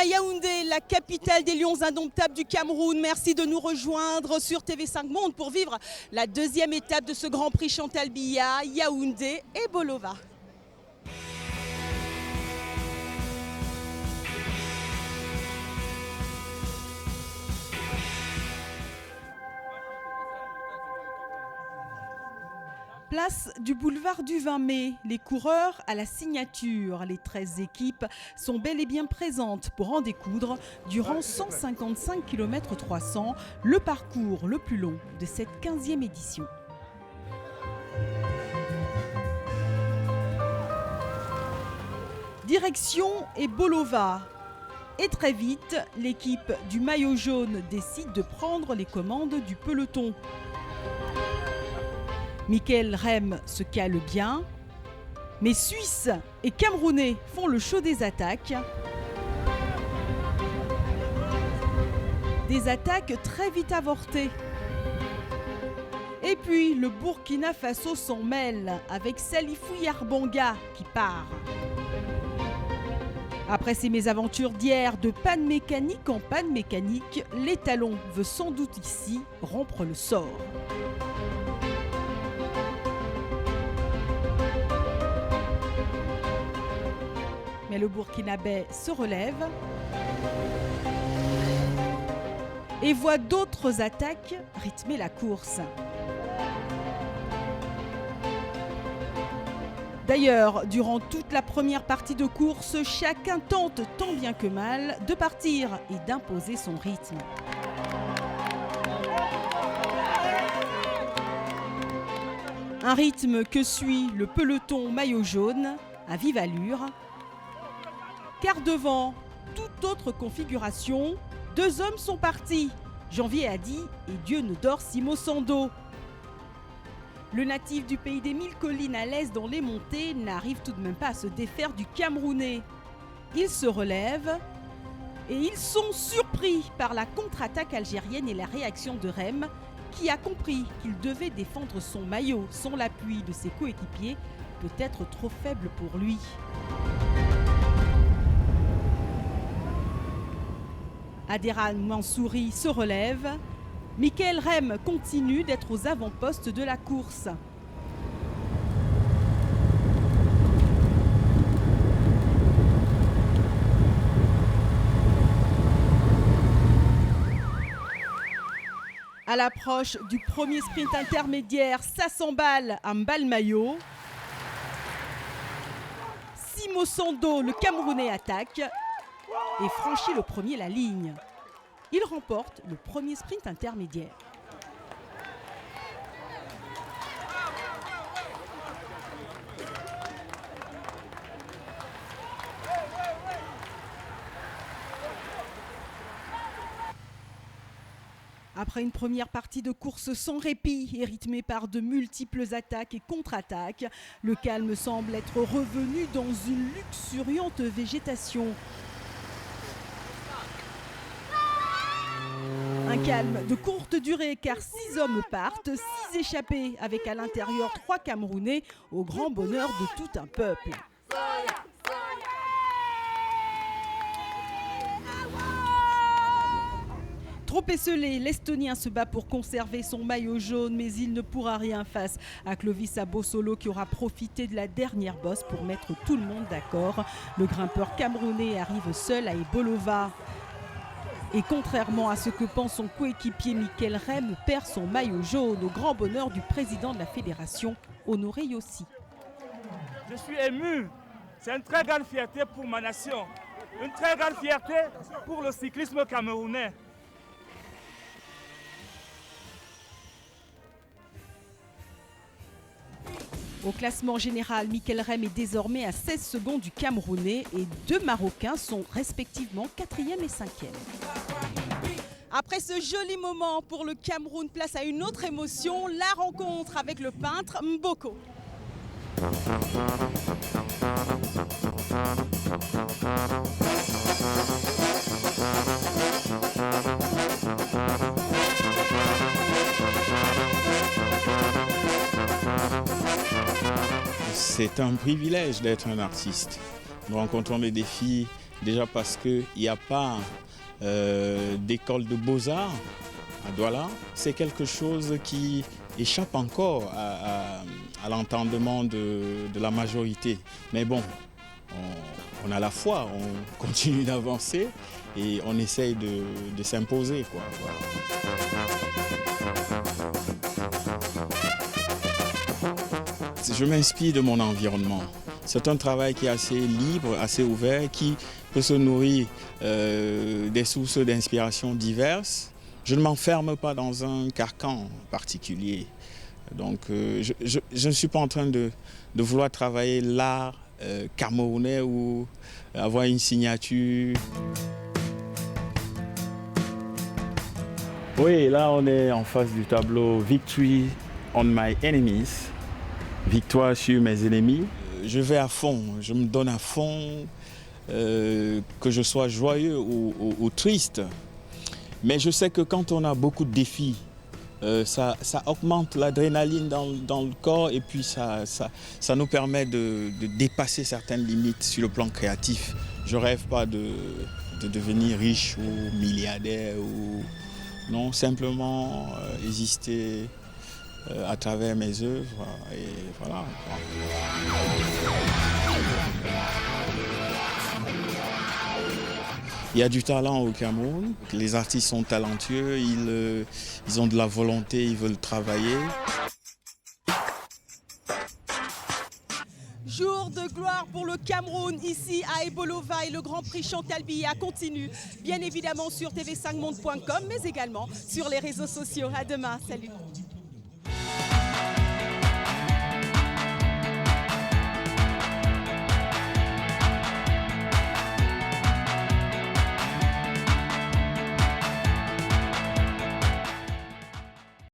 à Yaoundé, la capitale des lions indomptables du Cameroun. Merci de nous rejoindre sur TV5 Monde pour vivre la deuxième étape de ce Grand Prix Chantal Biya, Yaoundé et Bolova. Place du boulevard du 20 mai, les coureurs à la signature. Les 13 équipes sont bel et bien présentes pour en découdre durant 155 km 300, le parcours le plus long de cette 15e édition. Direction est Bolova. Et très vite, l'équipe du maillot jaune décide de prendre les commandes du peloton. Michael Rem se cale bien, mais Suisses et Camerounais font le show des attaques. Des attaques très vite avortées. Et puis le Burkina Faso s'en mêle avec Salifou Yarbanga qui part. Après ces mésaventures d'hier de panne mécanique en panne mécanique, l'étalon veut sans doute ici rompre le sort. Mais le Burkinabé se relève et voit d'autres attaques rythmer la course. D'ailleurs, durant toute la première partie de course, chacun tente tant bien que mal de partir et d'imposer son rythme. Un rythme que suit le peloton maillot jaune à vive allure. Car devant toute autre configuration, deux hommes sont partis. Janvier a dit et Dieu ne dort Simo Sando. Le natif du pays des 1000 collines à l'est dans les montées n'arrive tout de même pas à se défaire du Camerounais. Il se relève et ils sont surpris par la contre-attaque algérienne et la réaction de Rem qui a compris qu'il devait défendre son maillot sans l'appui de ses coéquipiers, peut-être trop faible pour lui. Adéran Mansouri se relève. Michael Rem continue d'être aux avant-postes de la course. À l'approche du premier sprint intermédiaire, ça s'emballe à Mbalmayo. Simo Sando, le Camerounais, attaque et franchit le premier la ligne. Il remporte le premier sprint intermédiaire. Après une première partie de course sans répit et rythmée par de multiples attaques et contre-attaques, le calme semble être revenu dans une luxuriante végétation. Un calme de courte durée car 6 hommes partent, 6 échappés avec à l'intérieur 3 Camerounais au grand bonheur de tout un peuple. Trop esselé, l'Estonien se bat pour conserver son maillot jaune, mais il ne pourra rien face à Clovis Abosolo qui aura profité de la dernière bosse pour mettre tout le monde d'accord. Le grimpeur camerounais arrive seul à Bolova. Et contrairement à ce que pense son coéquipier Michael Rem, perd son maillot jaune au grand bonheur du président de la fédération, Honoré Yossi. Je suis ému. C'est une très grande fierté pour ma nation. Une très grande fierté pour le cyclisme camerounais. Au classement général, Michael Rem est désormais à 16 secondes du Camerounais et 2 Marocains sont respectivement 4e et 5e. Après ce joli moment pour le Cameroun, place à une autre émotion, la rencontre avec le peintre Mboko. C'est un privilège d'être un artiste. Nous rencontrons des défis Déjà parce qu'il n'y a pas d'école de beaux-arts à Douala. C'est quelque chose qui échappe encore à l'entendement de la majorité. Mais bon, on a la foi, on continue d'avancer et on essaye de s'imposer, quoi. Voilà. Je m'inspire de mon environnement. C'est un travail qui est assez libre, assez ouvert, qui peut se nourrir des sources d'inspiration diverses. Je ne m'enferme pas dans un carcan particulier. Donc je ne suis pas en train de vouloir travailler l'art camerounais ou avoir une signature. Oui, là on est en face du tableau Victory on my enemies. Victoire sur mes ennemis. Je vais à fond, je me donne à fond, que je sois joyeux ou triste. Mais je sais que quand on a beaucoup de défis, ça augmente l'adrénaline dans le corps et puis ça nous permet de dépasser certaines limites sur le plan créatif. Je ne rêve pas de devenir riche ou milliardaire, non, simplement exister à travers mes œuvres et voilà. Il y a du talent au Cameroun, les artistes sont talentueux, ils ont de la volonté, ils veulent travailler. Jour de gloire pour le Cameroun ici à Ebolova et le Grand Prix Chantal Biya continue bien évidemment sur tv5monde.com mais également sur les réseaux sociaux. À demain, salut.